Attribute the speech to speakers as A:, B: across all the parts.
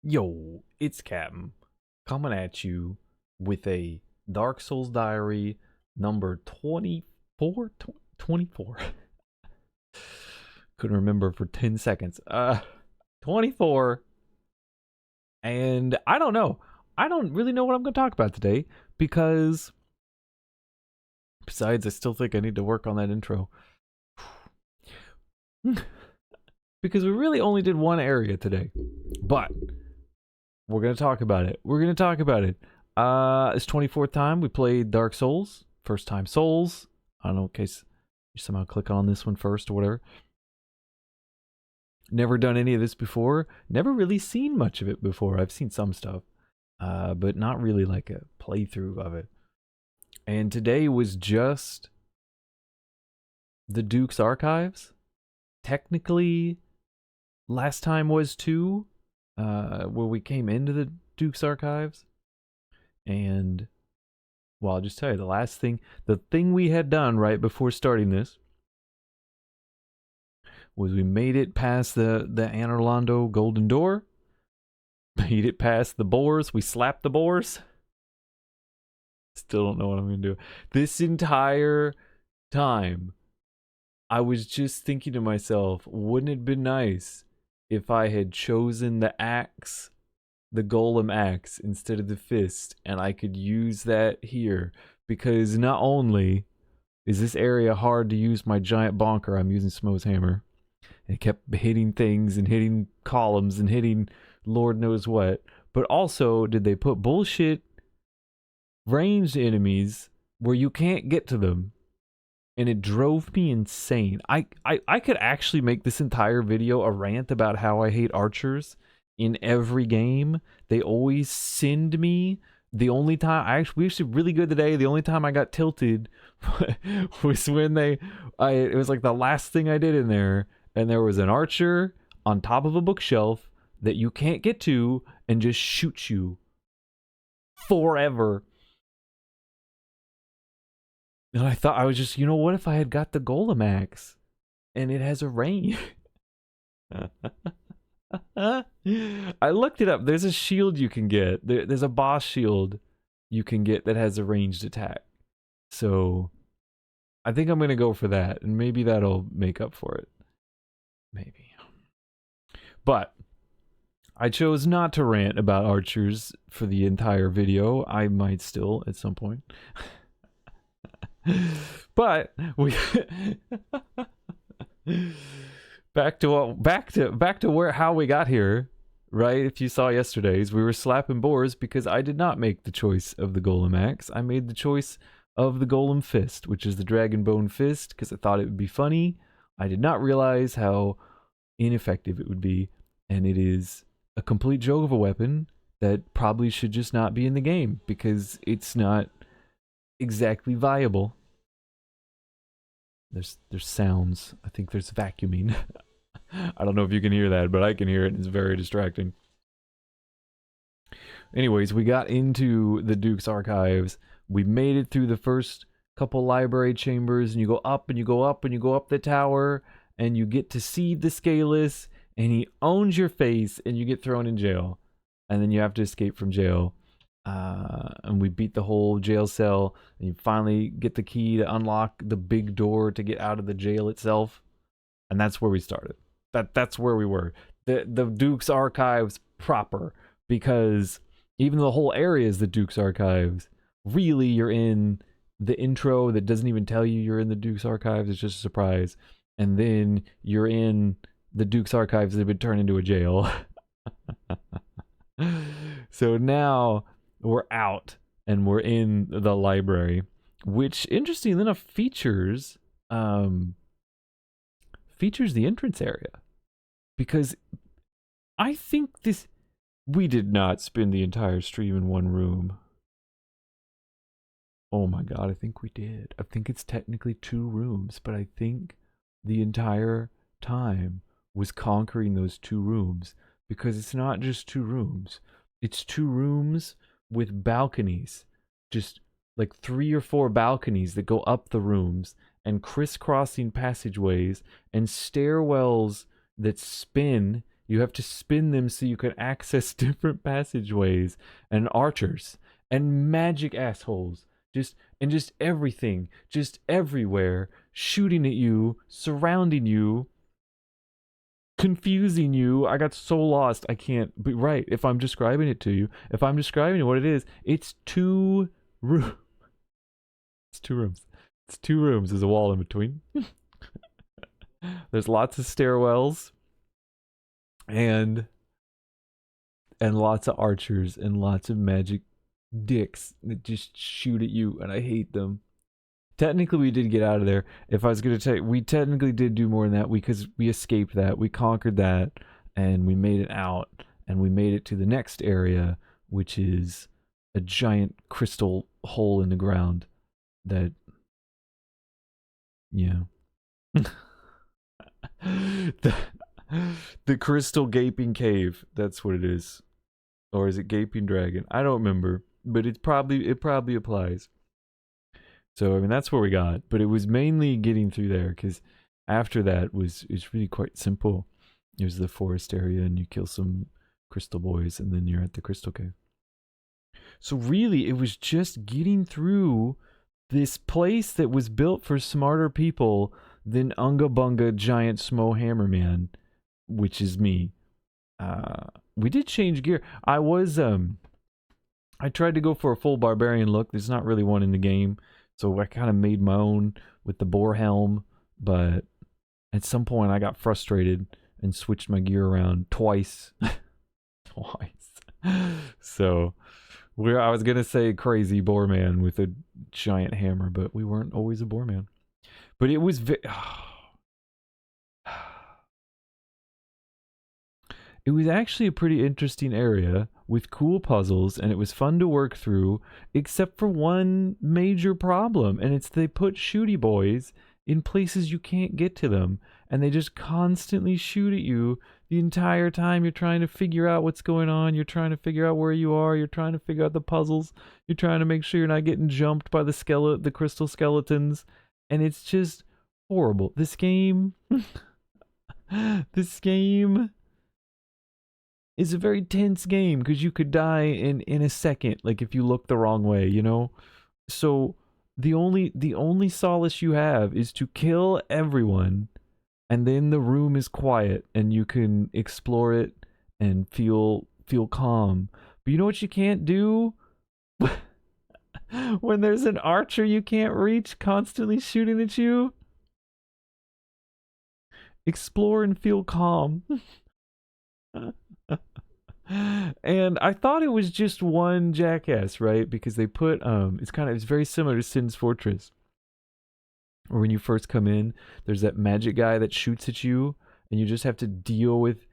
A: Yo, it's Captain coming at you with a Dark Souls Diary number 24? 24. Couldn't remember for 10 seconds. 24. And I don't know. I don't really know what I'm going to talk about today because besides I still think I need to work on that intro. Because we really only did one area today. But we're going to talk about it. It's 24th time we played Dark Souls. First time Souls. I don't know, in case you somehow click on this one first or whatever. Never done any of this before. Never really seen much of it before. I've seen some stuff. But not really like a playthrough of it. And today was just the Duke's Archives. Technically, last time was 2. Where we came into the Duke's Archives. And, well, I'll just tell you, the thing we had done right before starting this was we made it past the Anorlando Golden Door. Made it past the boars. We slapped the boars. Still don't know what I'm going to do. This entire time, I was just thinking to myself, wouldn't it have been nice if I had chosen the axe, the golem axe, instead of the fist, and I could use that here, because not only is this area hard to use my giant bonker, I'm using Smo's hammer, and it kept hitting things and hitting columns and hitting Lord knows what, but also did they put bullshit ranged enemies where you can't get to them. And it drove me insane. I could actually make this entire video a rant about how I hate archers in every game. They always send me. The only time we actually really good today. The only time I got tilted was when it was like the last thing I did in there, and there was an archer on top of a bookshelf that you can't get to and just shoots you forever. And I thought, I was just, what if I had got the golem axe and it has a range? I looked it up. There's a shield you can get. There's a boss shield you can get that has a ranged attack. So I think I'm going to go for that, and maybe that'll make up for it. Maybe. But I chose not to rant about archers for the entire video. I might still at some point. But we back to how we got here, right? If you saw yesterday's, we were slapping boars because I did not make the choice of the golem axe. I made the choice of the golem fist, which is the dragon bone fist, because I thought it would be funny. I did not realize how ineffective it would be, and it is a complete joke of a weapon that probably should just not be in the game because it's not exactly viable. There's sounds. I think there's vacuuming. I don't know if you can hear that, but I can hear it, and it's very distracting. Anyways, we got into the Duke's Archives. We made it through the first couple library chambers, and you go up and you go up and you go up the tower, and you get to see the Scaleless, and he owns your face, and you get thrown in jail. And then you have to escape from jail. And we beat the whole jail cell, and you finally get the key to unlock the big door to get out of the jail itself, and that's where we started. That's where we were. The Duke's Archives proper, because even though the whole area is the Duke's Archives, really you're in the intro that doesn't even tell you you're in the Duke's Archives. It's just a surprise, and then you're in the Duke's Archives that have been turned into a jail. So now we're out and we're in the library, which interestingly enough features the entrance area, because I think we did not spend the entire stream in one room. Oh my god, I think we did. I think it's technically 2 rooms, but I think the entire time was conquering those 2 rooms, because it's not just 2 rooms. It's 2 rooms with balconies, just like 3 or 4 balconies that go up the rooms, and crisscrossing passageways and stairwells that spin You have to spin them so you can access different passageways, and archers and magic assholes. Just everything, just everywhere, shooting at you, surrounding you, confusing you. I got so lost. I can't. But right, if I'm describing it to you, if I'm describing what it is, it's 2 rooms. It's 2 rooms. It's 2 rooms. There's a wall in between. There's lots of stairwells, and lots of archers and lots of magic dicks that just shoot at you, and I hate them. Technically, we did get out of there. If I was going to tell you, we technically did do more than that because we escaped that. We conquered that, and we made it out, and we made it to the next area, which is a giant crystal hole in the ground that, yeah. the crystal gaping cave. That's what it is. Or is it gaping dragon? I don't remember, but it probably applies. So I mean that's where we got, but it was mainly getting through there because after that it's really quite simple. There's the forest area and you kill some crystal boys and then you're at the crystal cave. So really it was just getting through this place that was built for smarter people than Unga Bunga Giant Smo Hammerman, which is me. We did change gear. I tried to go for a full barbarian look. There's not really one in the game. So I kind of made my own with the boar helm, but at some point I got frustrated and switched my gear around twice. So I was going to say crazy boar man with a giant hammer, but we weren't always a boar man. But it was it was actually a pretty interesting area with cool puzzles, and it was fun to work through, except for one major problem, and it's they put shooty boys in places you can't get to them, and they just constantly shoot at you the entire time you're trying to figure out what's going on, you're trying to figure out where you are, you're trying to figure out the puzzles, you're trying to make sure you're not getting jumped by the crystal skeletons, and it's just horrible. This game is a very tense game because you could die in a second, like if you look the wrong way, you know? So the only solace you have is to kill everyone, and then the room is quiet and you can explore it and feel calm. But you know what you can't do? When there's an archer you can't reach constantly shooting at you? Explore and feel calm. And I thought it was just one jackass, right? Because they put it's very similar to Sin's Fortress, where when you first come in, there's that magic guy that shoots at you, and you just have to deal with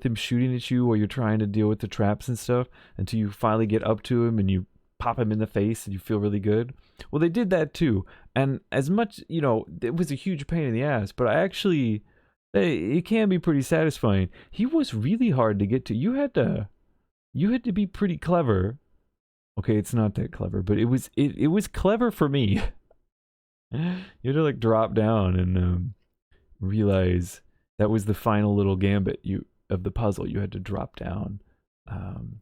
A: him shooting at you while you're trying to deal with the traps and stuff until you finally get up to him and you pop him in the face and you feel really good. Well, they did that too, and as much, you know, it was a huge pain in the ass, but it can be pretty satisfying. He was really hard to get to. You had to be pretty clever. Okay, it's not that clever, but it was clever for me. You had to like drop down and realize that was the final little gambit of the puzzle. You had to drop down, and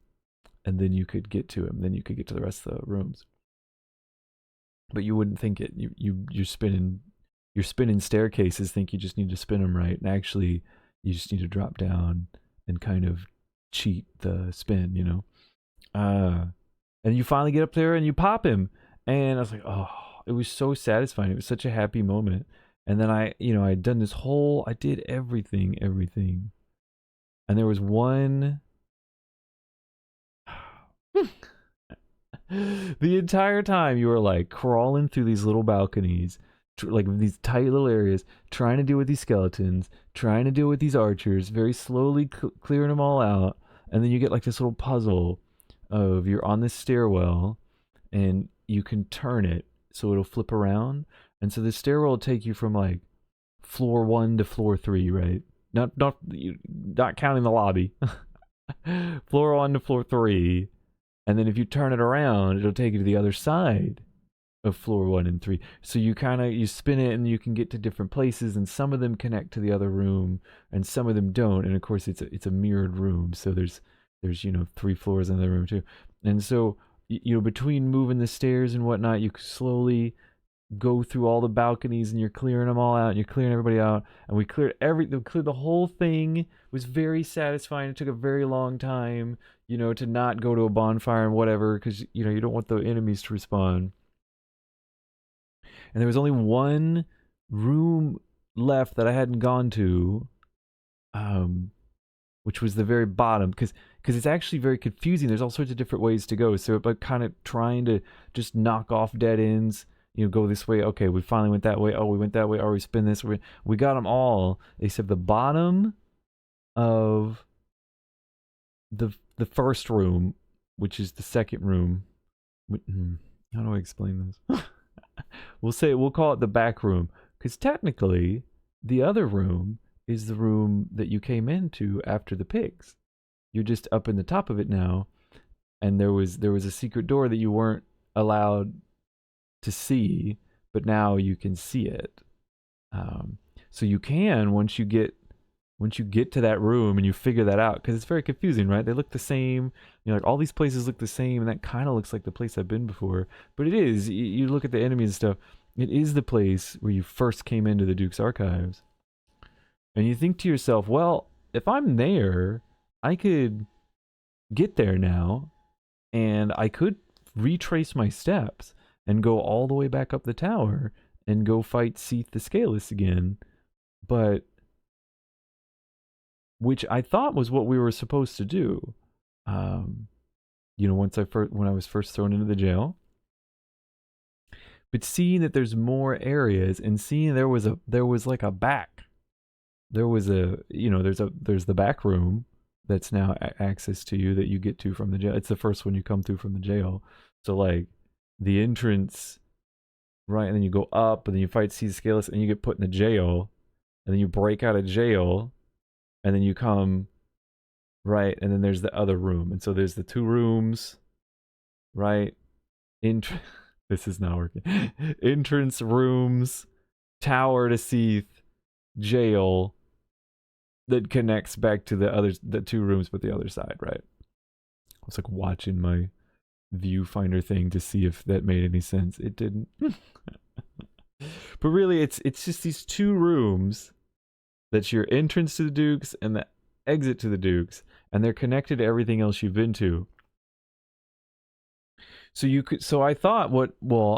A: then you could get to him. Then you could get to the rest of the rooms. But you wouldn't think it. You're spinning staircases, think you just need to spin them right, and actually you just need to drop down and kind of cheat the spin, you know. And you finally get up there and you pop him, and I was like, oh, it was so satisfying. It was such a happy moment. And then I'd done this whole, I did everything, and there was one. The entire time you were like crawling through these little balconies, like these tight little areas, trying to deal with these skeletons, trying to deal with these archers, very slowly clearing them all out, and then you get like this little puzzle of you're on this stairwell and you can turn it so it'll flip around, and so the stairwell will take you from like floor 1 to floor 3, right? Not counting the lobby. Floor 1 to floor 3, and then if you turn it around, it'll take you to the other side. of floor 1 and 3. So you kind of you spin it and you can get to different places, and some of them connect to the other room, and some of them don't. And of course, it's a mirrored room, so there's 3 floors in the room too. And so between moving the stairs and whatnot, you slowly go through all the balconies, and you're clearing them all out, and you're clearing everybody out. And we cleared the whole thing. It was very satisfying. It took a very long time, to not go to a bonfire and whatever, because you don't want the enemies to respawn. And there was only one room left that I hadn't gone to, which was the very bottom, because it's actually very confusing. There's all sorts of different ways to go. So by kind of trying to just knock off dead ends, go this way. Okay, we finally went that way. Oh, we went that way. Oh, we spin this way. We got them all except the bottom of the first room, which is the second room. How do I explain this? We'll call it the back room, because technically the other room is the room that you came into after the pigs. You're just up in the top of it now, and there was a secret door that you weren't allowed to see, but now you can see it. So you can, once you get to that room and you figure that out, because it's very confusing, right? They look the same. Like all these places look the same, and that kind of looks like the place I've been before. But it is. You look at the enemies and stuff. It is the place where you first came into the Duke's Archives. And you think to yourself, well, if I'm there, I could get there now, and I could retrace my steps and go all the way back up the tower and go fight Seath the Scaleless again. But which I thought was what we were supposed to do. When I was first thrown into the jail. But seeing that there's more areas, and seeing there was like a back. There was there's the back room that's now access to you that you get to from the jail. It's the first one you come through from the jail. So like the entrance, right, and then you go up, and then you fight Seath the Scaleless, and you get put in the jail, and then you break out of jail, and then you come right, and then there's the other room. And so there's the 2 rooms, right? This is not working. Entrance rooms, tower to Seath, jail that connects back to the 2 rooms but the other side, right? I was like watching my viewfinder thing to see if that made any sense. It didn't. But really it's just these 2 rooms. That's your entrance to the Dukes and the exit to the Dukes, and they're connected to everything else you've been to. So I thought,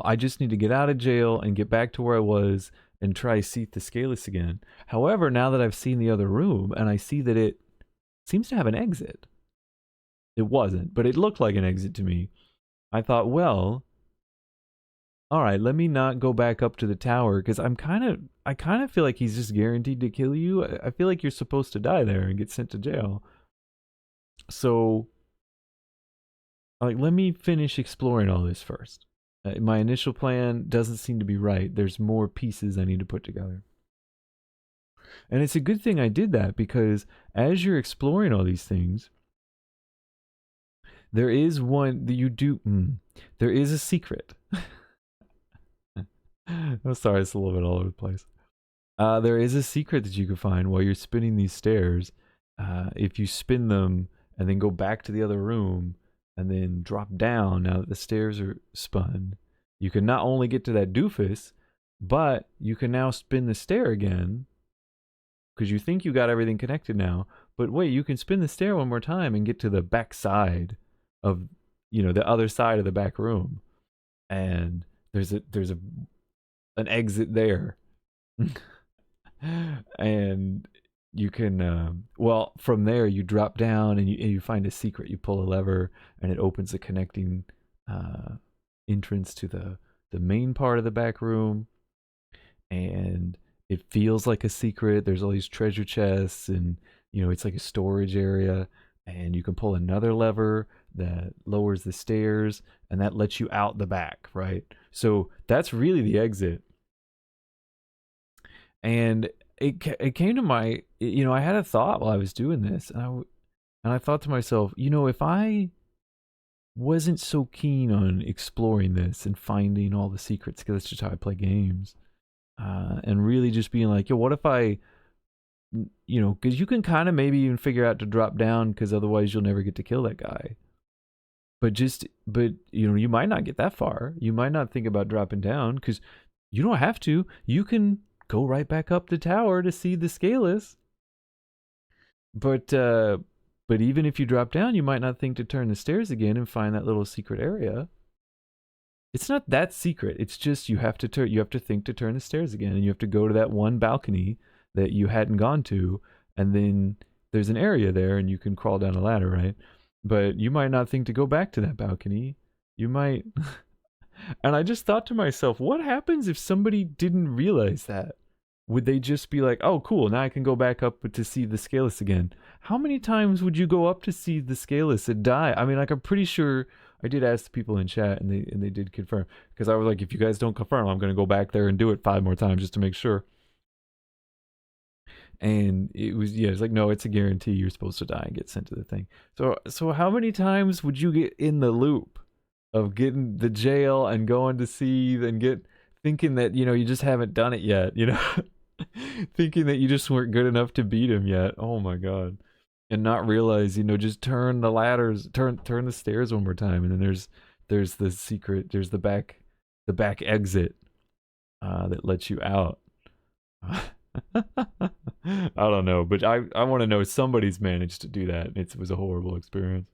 A: I just need to get out of jail and get back to where I was and try Seath the Scaleless again. However, now that I've seen the other room and I see that it seems to have an exit. It wasn't, but it looked like an exit to me. I thought, well, all right, let me not go back up to the tower, because I kind of feel like he's just guaranteed to kill you. I feel like you're supposed to die there and get sent to jail. So, like, let me finish exploring all this first. My initial plan doesn't seem to be right. There's more pieces I need to put together. And it's a good thing I did that, because as you're exploring all these things, there is one that you do. There is a secret. I'm sorry, it's a little bit all over the place. There is a secret that you can find while you're spinning these stairs. If you spin them and then go back to the other room and then drop down, now that the stairs are spun, you can not only get to that doofus, but you can now spin the stair again, because you think you got everything connected now. But wait, you can spin the stair one more time and get to the back side of, the other side of the back room, and there's an exit there. And you can from there you drop down and you find a secret. You pull a lever and it opens a connecting entrance to the main part of the back room, and it feels like a secret. There's all these treasure chests, and it's like a storage area, and you can pull another lever that lowers the stairs, and that lets you out the back, right? So that's really the exit. And it came to my, I had a thought while I was doing this, and I thought to myself, if I wasn't so keen on exploring this and finding all the secrets, because that's just how I play games. And really just being like, yo, what if I, because you can kind of maybe even figure out to drop down, because otherwise you'll never get to kill that guy. But you might not get that far. You might not think about dropping down, because you don't have to. You can go right back up the tower to see the Scaleless. But even if you drop down, you might not think to turn the stairs again and find that little secret area. It's not that secret. It's just you have to you have to think to turn the stairs again, and you have to go to that one balcony that you hadn't gone to, and then there's an area there, and you can crawl down a ladder, right? But you might not think to go back to that balcony. You might. And I just thought to myself, what happens if somebody didn't realize that? Would they just be like, oh, cool, now I can go back up to see the Scaleless again? How many times would you go up to see the Scaleless and die? I mean, like, I'm pretty sure I did ask the people in chat, and they did confirm. Because I was like, if you guys don't confirm, I'm going to go back there and do it 5 more times just to make sure. And it was, it's like, no, it's a guarantee you're supposed to die and get sent to the thing. So how many times would you get in the loop of getting the jail and going to see and thinking that, you just haven't done it yet, thinking that you just weren't good enough to beat him yet. Oh my God. And not realize, just turn the ladders, turn the stairs one more time. And then there's the secret, there's the back exit that lets you out. I don't know, but I want to know somebody's managed to do that. It was a horrible experience.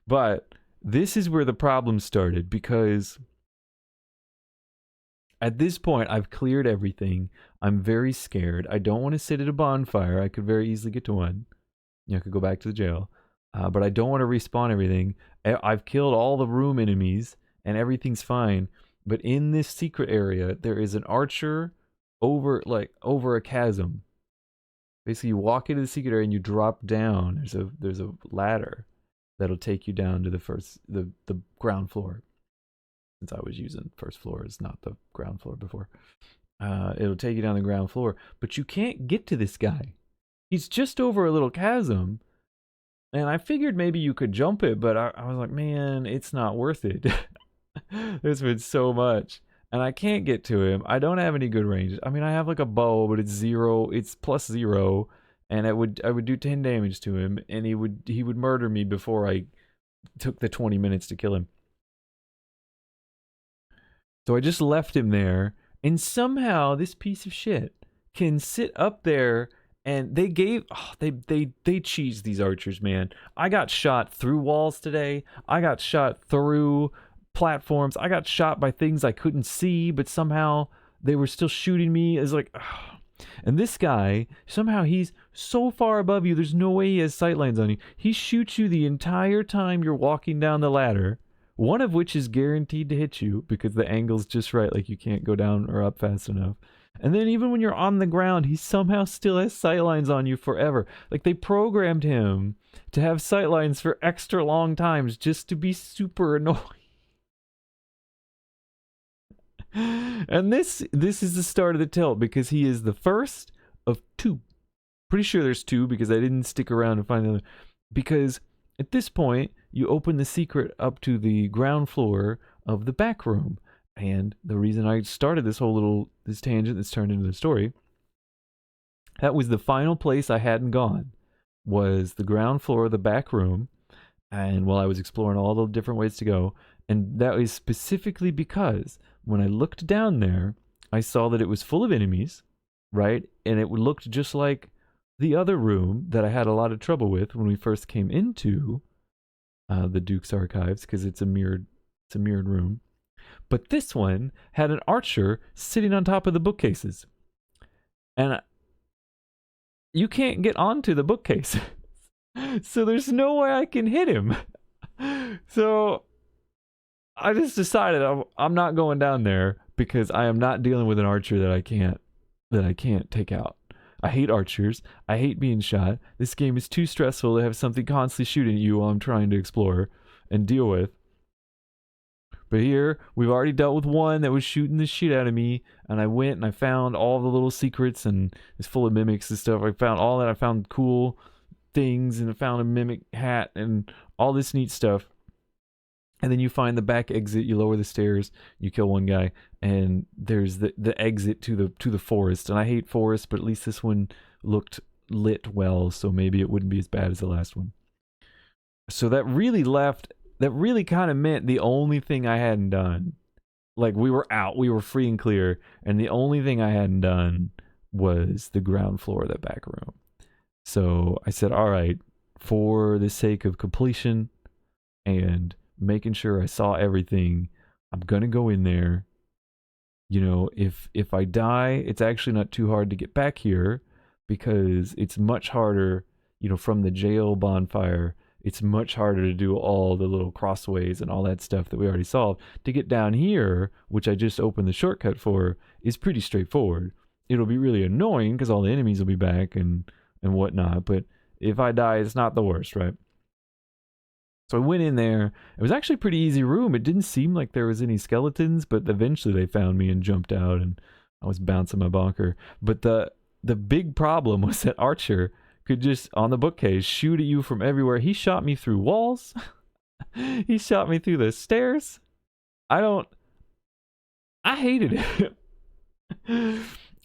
A: But this is where the problem started, because at this point I've cleared everything. I'm very scared. I don't want to sit at a bonfire. I could very easily get to one. I could go back to the jail. But I don't want to respawn everything. I've killed all the room enemies and everything's fine. But in this secret area, there is an archer over a chasm. Basically, you walk into the secret area and you drop down. There's a ladder that'll take you down to the ground floor. Since I was using first floor as not the ground floor before, it'll take you down the ground floor. But you can't get to this guy. He's just over a little chasm, and I figured maybe you could jump it, but I was like, man, it's not worth it. There's been so much. And I can't get to him. I don't have any good range. I mean, I have like a bow, but it's +0, and I would do 10 damage to him, and he would murder me before I took the 20 minutes to kill him. So I just left him there, and somehow this piece of shit can sit up there, and they cheese these archers, man. I got shot through walls today. I got shot through platforms. I got shot by things I couldn't see, but somehow they were still shooting me. It's like, and this guy, somehow he's so far above you, there's no way he has sightlines on you. He shoots you the entire time you're walking down the ladder, one of which is guaranteed to hit you because the angle's just right, like you can't go down or up fast enough. And then even when you're on the ground, he somehow still has sightlines on you forever. Like they programmed him to have sightlines for extra long times just to be super annoying. And this is the start of the tilt, because he is the first of 2. Pretty sure there's 2 because I didn't stick around to find the other. Because at this point, you open the secret up to the ground floor of the back room. And the reason I started this tangent that's turned into the story, that was the final place I hadn't gone, was the ground floor of the back room. And while I was exploring all the different ways to go, and that was specifically because when I looked down there, I saw that it was full of enemies, right? And it looked just like the other room that I had a lot of trouble with when we first came into the Duke's Archives, because it's a mirrored room. But this one had an archer sitting on top of the bookcases, and you can't get onto the bookcase, so there's no way I can hit him. So I just decided I'm not going down there, because I am not dealing with an archer that I can't take out. I hate archers. I hate being shot. This game is too stressful to have something constantly shooting at you while I'm trying to explore and deal with. But here, we've already dealt with one that was shooting the shit out of me, and I went and I found all the little secrets, and it's full of mimics and stuff. I found all that. I found cool things, and I found a mimic hat and all this neat stuff. And then you find the back exit, you lower the stairs, you kill one guy, and there's the exit to the forest. And I hate forests, but at least this one looked lit well, so maybe it wouldn't be as bad as the last one. So that really kind of meant the only thing I hadn't done. Like, we were out, we were free and clear, and the only thing I hadn't done was the ground floor of that back room. So I said, all right, for the sake of completion and making sure I saw everything, I'm gonna go in there. You know, if I die, it's actually not too hard to get back here, because it's much harder, you know, from the jail bonfire. It's much harder to do all the little crossways and all that stuff that we already solved. To get down here, which I just opened the shortcut for, is pretty straightforward. It'll be really annoying because all the enemies will be back and whatnot, but if I die, it's not the worst, right? So I went in there. It was actually a pretty easy room. It didn't seem like there was any skeletons, but eventually they found me and jumped out, and I was bouncing my bonker. But the big problem was that Archer could just, on the bookcase, shoot at you from everywhere. He shot me through walls. He shot me through the stairs. I hated it.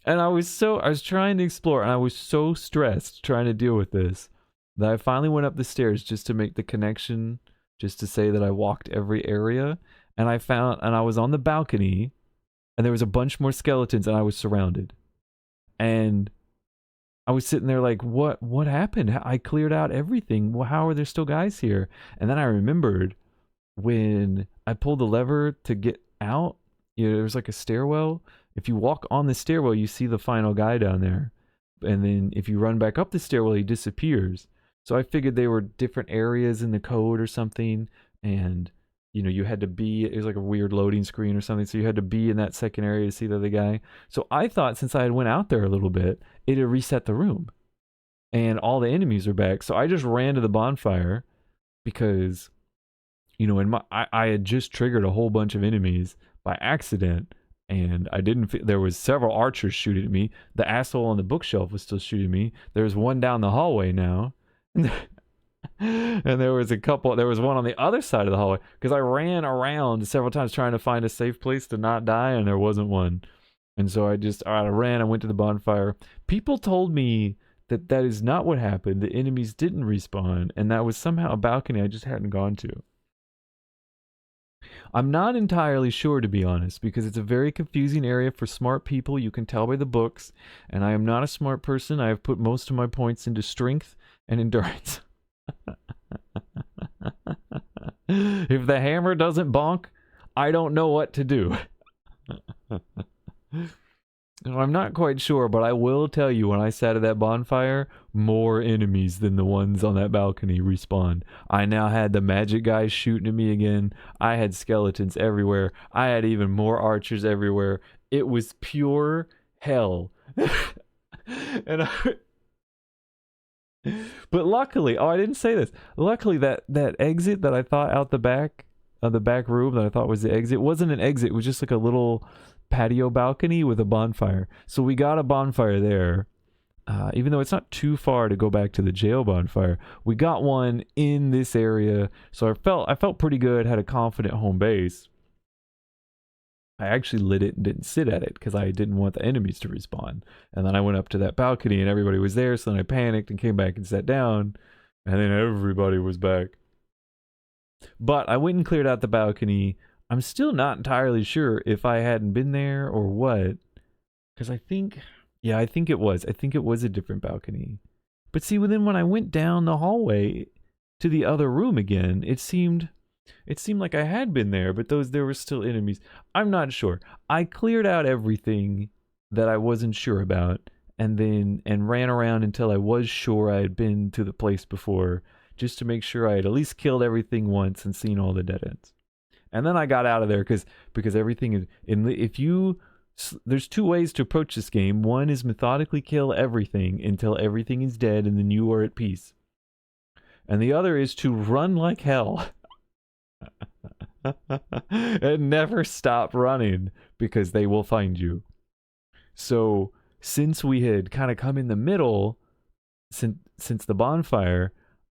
A: And I was trying to explore, and I was so stressed trying to deal with this that I finally went up the stairs just to make the connection, just to say that I walked every area. And I was on the balcony, and there was a bunch more skeletons, and I was surrounded. And I was sitting there like, what happened? I cleared out everything. Well, how are there still guys here? And then I remembered when I pulled the lever to get out, you know, there was like a stairwell. If you walk on the stairwell, you see the final guy down there. And then if you run back up the stairwell, he disappears. So I figured they were different areas in the code or something. And, you know, you had to be, it was like a weird loading screen or something. So you had to be in that second area to see the other guy. So I thought since I had went out there a little bit, it had reset the room. And all the enemies are back. So I just ran to the bonfire because, you know, I had just triggered a whole bunch of enemies by accident. And I didn't there was several archers shooting at me. The asshole on the bookshelf was still shooting me. There's one down the hallway now. And there was one on the other side of the hallway, because I ran around several times trying to find a safe place to not die, and there wasn't one. And so I ran, I went to the bonfire. People told me that is not what happened. The enemies didn't respawn, and that was somehow a balcony I just hadn't gone to. I'm not entirely sure, to be honest, because it's a very confusing area for smart people. You can tell by the books, and I am not a smart person. I have put most of my points into strength and endurance. If the hammer doesn't bonk, I don't know what to do. I'm not quite sure, but I will tell you, when I sat at that bonfire, more enemies than the ones on that balcony respawned. I now had the magic guys shooting at me again. I had skeletons everywhere. I had even more archers everywhere. It was pure hell. And but luckily, I didn't say this. Luckily, that exit that I thought out the back of the back room that I thought was the exit wasn't an exit. It was just like a little patio balcony with a bonfire. So we got a bonfire there. Even though it's not too far to go back to the jail bonfire, we got one in this area. So I felt pretty good, had a confident home base. I actually lit it and didn't sit at it because I didn't want the enemies to respawn. And then I went up to that balcony and everybody was there, so then I panicked and came back and sat down, and then everybody was back. But I went and cleared out the balcony. I'm still not entirely sure if I hadn't been there or what, because I think it was a different balcony. But see, then when I went down the hallway to the other room again, it seemed like I had been there, but there were still enemies. I'm not sure. I cleared out everything that I wasn't sure about, and ran around until I was sure I had been to the place before, just to make sure I had at least killed everything once and seen all the dead ends. And then I got out of there because everything is there's two ways to approach this game. One is methodically kill everything until everything is dead and then you are at peace. And the other is to run like hell. And never stop running, because they will find you. So since we had kind of come in the middle since the bonfire,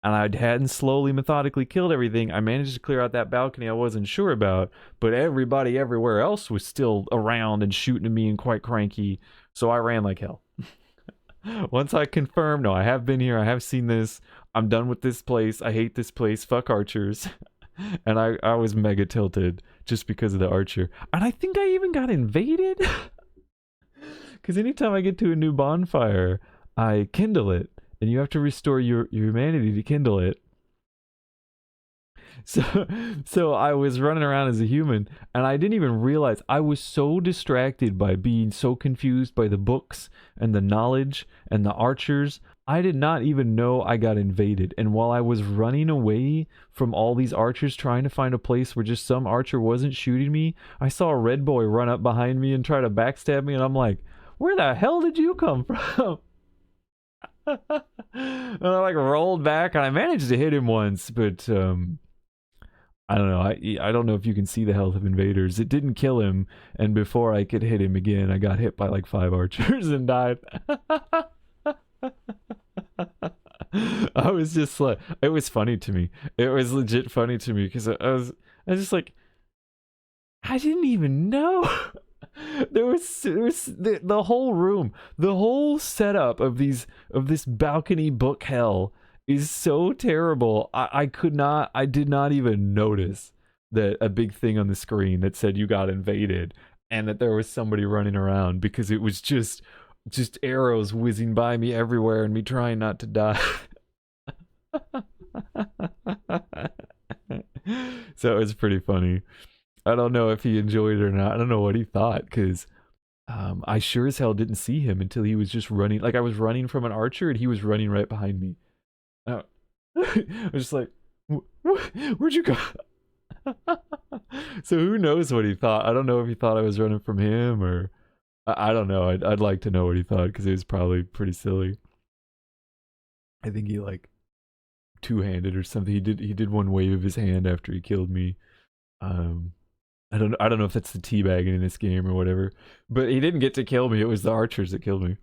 A: and I hadn't slowly, methodically killed everything. I managed to clear out that balcony I wasn't sure about, but everybody everywhere else was still around and shooting at me and quite cranky, so I ran like hell. Once I confirmed, no, I have been here, I have seen this, I'm done with this place, I hate this place, fuck archers. And I was mega tilted just because of the archer. And I think I even got invaded. Because anytime I get to a new bonfire, I kindle it. And you have to restore your humanity to kindle it. So I was running around as a human, and I didn't even realize. I was so distracted by being so confused by the books and the knowledge and the archers. I did not even know I got invaded. And while I was running away from all these archers trying to find a place where just some archer wasn't shooting me, I saw a red boy run up behind me and try to backstab me, and I'm like, where the hell did you come from? And I like rolled back, and I managed to hit him once, but I don't know. I don't know if you can see the health of invaders. It didn't kill him, and before I could hit him again, I got hit by like 5 archers and died. I was just like, it was funny to me. It was legit funny to me because I was just like, I didn't even know. There was the whole room, the whole setup of this balcony book hell is so terrible. I did not even notice that a big thing on the screen that said you got invaded and that there was somebody running around, because it was just arrows whizzing by me everywhere and me trying not to die. So it was pretty funny. I don't know if he enjoyed it or not. I don't know what he thought, because I sure as hell didn't see him until he was just running. Like, I was running from an archer and he was running right behind me. I was just like, where'd you go? So who knows what he thought? I don't know if he thought I was running from him, or I don't know. I'd like to know what he thought, because it was probably pretty silly. I think he like two-handed or something. He did one wave of his hand after he killed me. I don't know if that's the teabagging in this game or whatever, but he didn't get to kill me. It was the archers that killed me.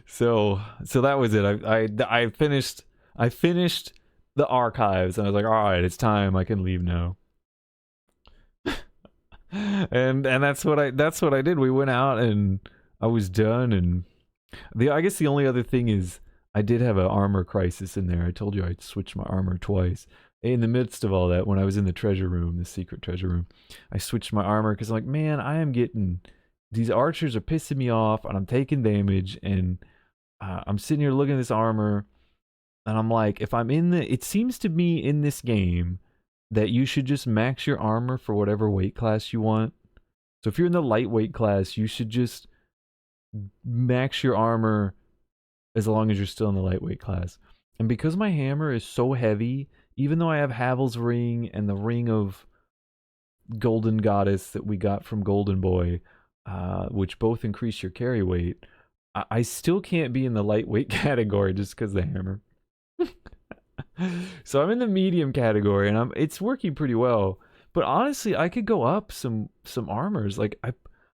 A: So that was it. I finished the archives, and I was like, all right, it's time. I can leave now. and that's what I did. We went out and I was done. And I guess the only other thing is, I did have an armor crisis in there. I told you I switched my armor twice. In the midst of all that, when I was in the treasure room, the secret treasure room, I switched my armor because I'm like, man, I am getting... These archers are pissing me off, and I'm taking damage, and I'm sitting here looking at this armor, and I'm like, if I'm in the... It seems to me in this game that you should just max your armor for whatever weight class you want. So if you're in the lightweight class, you should just max your armor as long as you're still in the lightweight class. And because my hammer is so heavy, even though I have Havel's ring and the ring of Golden Goddess that we got from Golden Boy, which both increase your carry weight, I still can't be in the lightweight category just because of the hammer. So I'm in the medium category, and it's working pretty well. But honestly, I could go up some armors. Like I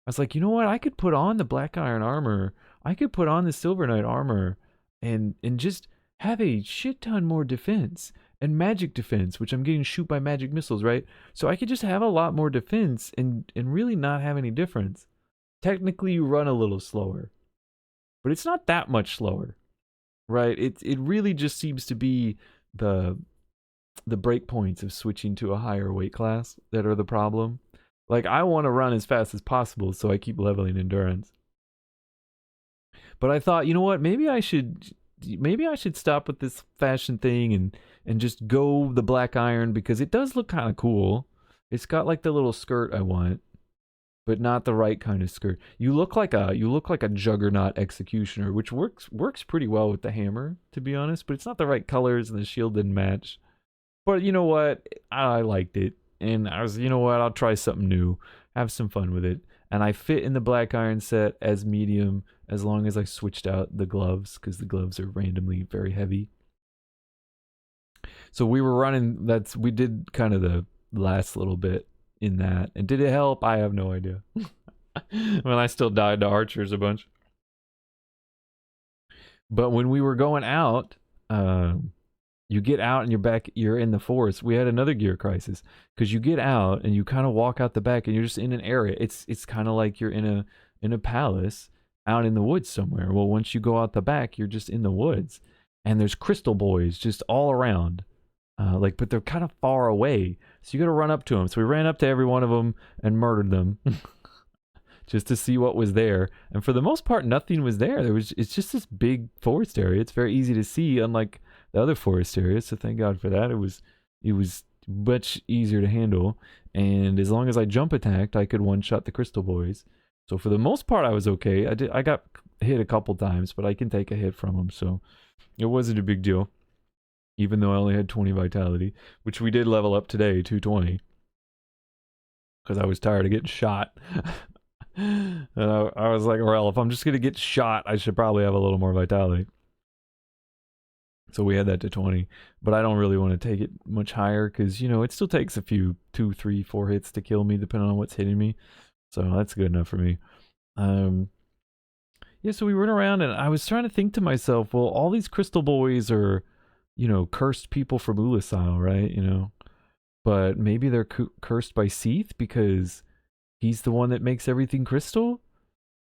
A: was like, you know what? I could put on the Black Iron armor. I could put on the Silver Knight armor and just have a shit ton more defense and magic defense, which I'm getting shoot by magic missiles, right? So I could just have a lot more defense and really not have any difference. Technically, you run a little slower, but it's not that much slower, right? It really just seems to be the breakpoints of switching to a higher weight class that are the problem. Like, I want to run as fast as possible, so I keep leveling endurance. But I thought, you know what? Maybe I should stop with this fashion thing and just go the Black Iron, because it does look kind of cool. It's got like the little skirt I want, but not the right kind of skirt. You look like a juggernaut executioner, which works pretty well with the hammer, to be honest. But it's not the right colors, and the shield didn't match. But you know what? I liked it, and I was, you know what? I'll try something new, have some fun with it. And I fit in the Black Iron set as medium, as long as I switched out the gloves, because the gloves are randomly very heavy. So we were running, we did kind of the last little bit in that. And did it help? I have no idea. Well, I still died to archers a bunch. But when we were going out, you get out and you're in the forest. We had another gear crisis because you get out and you kind of walk out the back and you're just in an area. It's kind of like you're in a palace out in the woods somewhere. Well, once you go out the back, you're just in the woods, and there's crystal boys just all around. But they're kind of far away, so you got to run up to them. So we ran up to every one of them and murdered them. Just to see what was there. And for the most part, nothing was there. It's just this big forest area. It's very easy to see, unlike the other forest areas. So thank God for that. It was much easier to handle. And as long as I jump attacked, I could one shot the crystal boys. So for the most part, I was okay. I got hit a couple times, but I can take a hit from them. So it wasn't a big deal. Even though I only had 20 vitality, which we did level up today, 220. Because I was tired of getting shot. And I was like, well, if I'm just gonna get shot, I should probably have a little more vitality. So we had that to 20, but I don't really want to take it much higher because, you know, it still takes a few 2, 3, 4 hits to kill me depending on what's hitting me. So that's good enough for me. Yeah, so we went around and I was trying to think to myself, well, all these crystal boys are, you know, cursed people from Ulisile, right? You know, but maybe they're cursed by Seath because he's the one that makes everything crystal.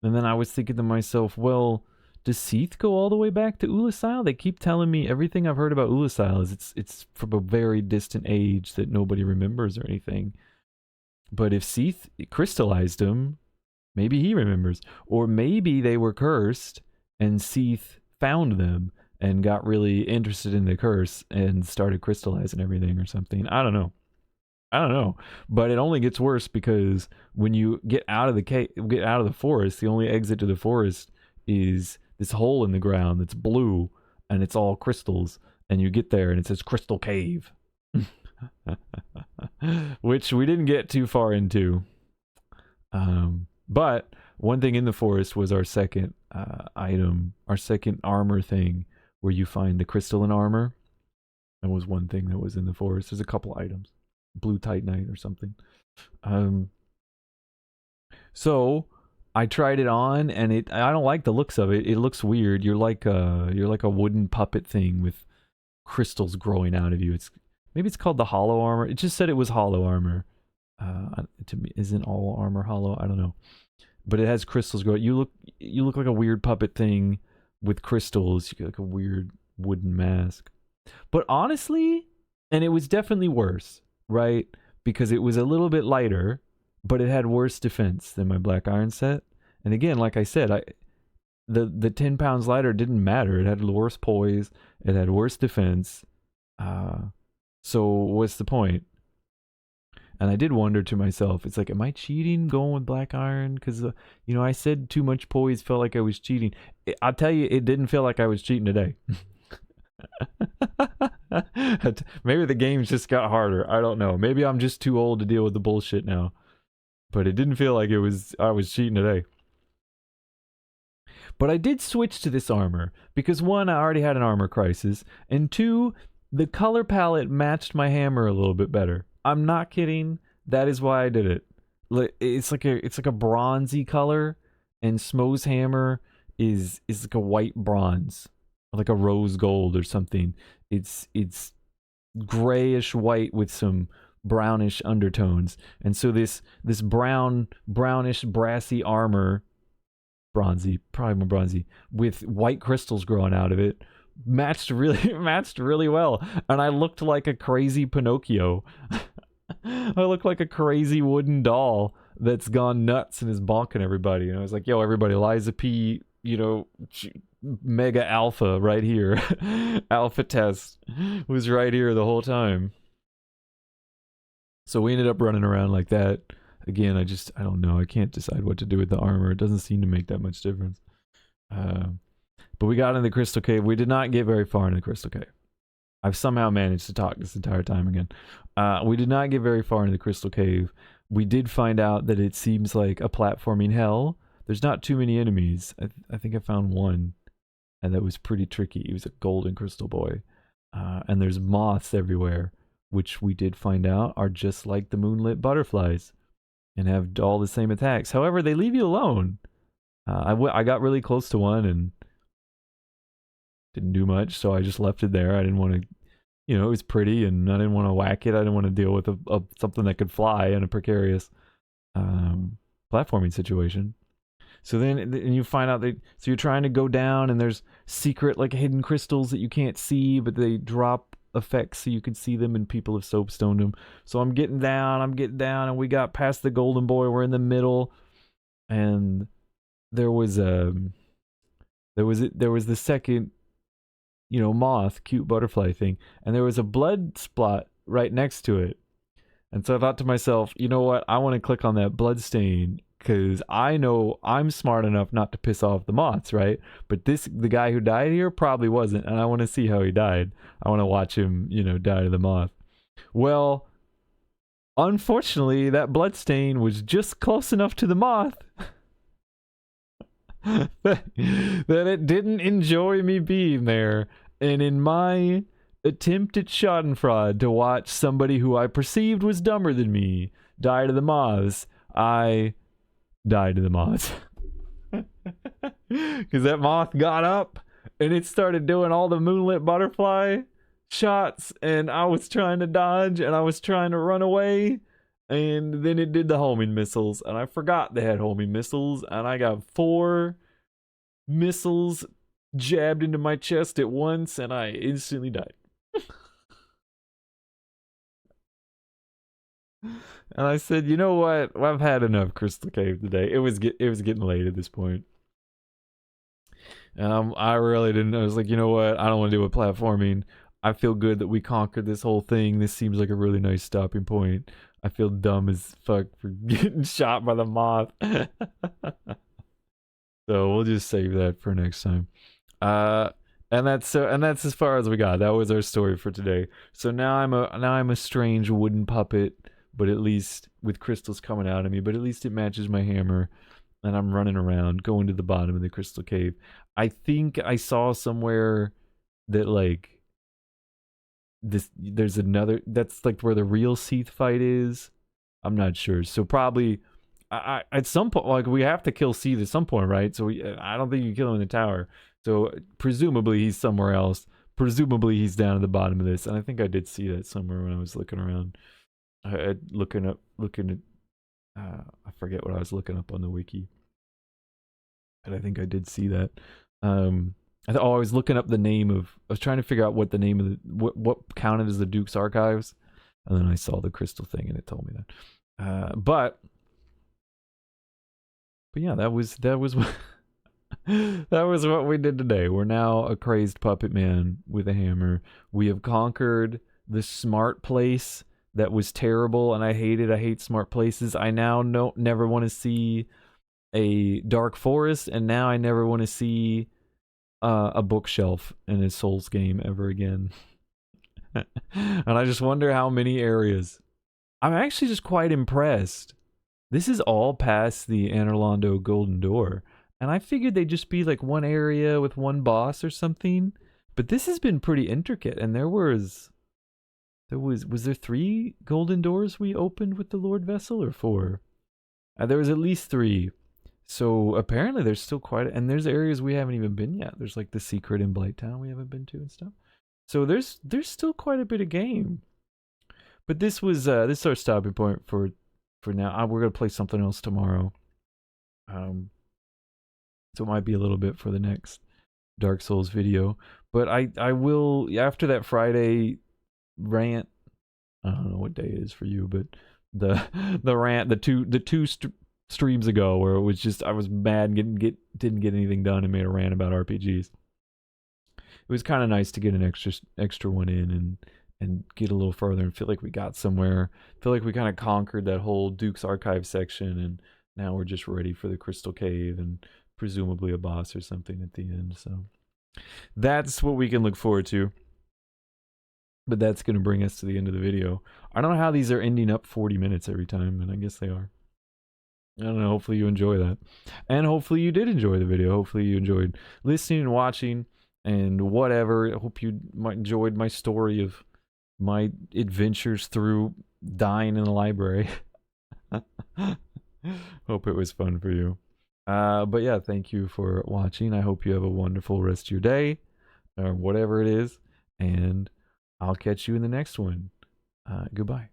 A: And then I was thinking to myself, well, does Seath go all the way back to Ulisile? They keep telling me everything I've heard about Ulisile is it's from a very distant age that nobody remembers or anything. But if Seath crystallized him, maybe he remembers. Or maybe they were cursed and Seath found them and got really interested in the curse and started crystallizing everything or something. I don't know. But it only gets worse because when you get out of the forest, the only exit to the forest is this hole in the ground that's blue and it's all crystals, and you get there and it says Crystal Cave. Which we didn't get too far into. But one thing in the forest was our second item, our second armor thing, where you find the crystalline armor. That was one thing that was in the forest. There's a couple items. Blue Titanite or something. So I tried it on and I don't like the looks of it. It looks weird. You're like a wooden puppet thing with crystals growing out of you. Maybe it's called the hollow armor. It just said it was hollow armor. To me, isn't all armor hollow? I don't know. But it has crystals growing. You look like a weird puppet thing with crystals. You get like a weird wooden mask. But honestly, and it was definitely worse, right? Because it was a little bit lighter, but it had worse defense than my black iron set. And again, like I said, the 10 pounds lighter didn't matter. It had worse poise. It had worse defense. So what's the point? And I did wonder to myself, it's like, am I cheating going with black iron? Because, you know, I said too much poise felt like I was cheating. I'll tell you, it didn't feel like I was cheating today. Maybe the games just got harder. I don't know. Maybe I'm just too old to deal with the bullshit now. But it didn't feel like I was cheating today. But I did switch to this armor because one, I already had an armor crisis, and two, the color palette matched my hammer a little bit better. I'm not kidding. That is why I did it. It's like a bronzy color, and Smo's hammer is like a white bronze, like a rose gold or something. It's grayish white with some brownish undertones, and so this brownish brassy armor, bronzy, probably more bronzy, with white crystals growing out of it, matched really well, and I looked like a crazy Pinocchio. I looked like a crazy wooden doll that's gone nuts and is bonking everybody. And I was like, yo, everybody, Liza P, you know, mega alpha right here. Alpha test was right here the whole time. So we ended up running around like that. Again, I don't know. I can't decide what to do with the armor. It doesn't seem to make that much difference. But we got in the Crystal Cave. We did not get very far in the Crystal Cave. I've somehow managed to talk this entire time again. We did not get very far into the Crystal Cave. We did find out that it seems like a platforming hell. There's not too many enemies. I think I found one, and that was pretty tricky. He was a golden crystal boy. And there's moths everywhere, which we did find out are just like the moonlit butterflies and have all the same attacks. However, they leave you alone. I got really close to one, and Didn't do much, so I just left it there. I didn't want to, it was pretty, and I didn't want to whack it. I didn't want to deal with something that could fly in a precarious platforming situation. So then and you find out that, so you're trying to go down, and there's secret, like, hidden crystals that you can't see, but they drop effects so you can see them, and people have soapstoned them. So I'm getting down, and we got past the golden boy. We're in the middle, and there was the second, moth, cute butterfly thing, and there was a blood spot right next to it. And so I thought to myself, you know what? I want to click on that blood stain, because I know I'm smart enough not to piss off the moths, right? But the guy who died here probably wasn't, and I want to see how he died. I want to watch him, die to the moth. Well, unfortunately, that blood stain was just close enough to the moth that it didn't enjoy me being there. And in my attempt at schadenfreude to watch somebody who I perceived was dumber than me die to the moths, I died to the moths. Because that moth got up and it started doing all the moonlit butterfly shots, and I was trying to dodge and I was trying to run away, and then it did the homing missiles, and I forgot they had homing missiles, and I got 4 missiles jabbed into my chest at once, and I instantly died. And I said, you know what? I've had enough Crystal Cave today. It was getting late at this point. And I really didn't. I was like, you know what? I don't want to do a platforming. I feel good that we conquered this whole thing. This seems like a really nice stopping point. I feel dumb as fuck for getting shot by the moth. So we'll just save that for next time. And that's as far as we got. That was our story for today. So now I'm a strange wooden puppet, but at least with crystals coming out of me, but at least it matches my hammer, and I'm running around going to the bottom of the crystal cave. I think I saw somewhere that, like, there's another, that's like where the real Seath fight is. I'm not sure. So probably I at some point, like, we have to kill Seath at some point, right? So I don't think you kill him in the tower. So presumably he's somewhere else. Presumably he's down at the bottom of this. And I think I did see that somewhere when I was looking around. Looking at I forget what I was looking up on the wiki, but I think I did see that. I was looking up the name of, I was trying to figure out what the name of what counted as the Duke's archives, and then I saw the crystal thing and it told me that. But yeah, that was what that was what we did today. We're now a crazed puppet man with a hammer. We have conquered the smart place that was terrible, and I hate smart places. I now never want to see a dark forest, and now I never want to see a bookshelf in a Souls game ever again. And I just wonder how many areas. I'm actually just quite impressed. This is all past the Anorlando Golden Door, and I figured they'd just be like one area with one boss or something, but this has been pretty intricate, and was there 3 golden doors we opened with the Lord Vessel, or 4? There was at least 3. So apparently there's still and there's areas we haven't even been yet. There's like the secret in Blighttown we haven't been to and stuff. So there's still quite a bit of game. But this is our stopping point for now. We're gonna play something else tomorrow. So it might be a little bit for the next Dark Souls video. But I will, after that Friday rant, I don't know what day it is for you, but the rant, the two streams ago, where it was just, I was mad didn't get anything done and made a rant about RPGs. It was kind of nice to get an extra one in and get a little further and feel like we got somewhere. Feel like we kind of conquered that whole Duke's Archive section, and now we're just ready for the Crystal Cave and presumably a boss or something at the end. So that's what we can look forward to. But that's going to bring us to the end of the video. I don't know how these are ending up 40 minutes every time, and I guess they are. I don't know, hopefully you enjoy that. And hopefully you did enjoy the video. Hopefully you enjoyed listening and watching and whatever. I hope you enjoyed my story of my adventures through dying in the library. Hope it was fun for you. But yeah, thank you for watching. I hope you have a wonderful rest of your day. or whatever it is. And I'll catch you in the next one. Goodbye.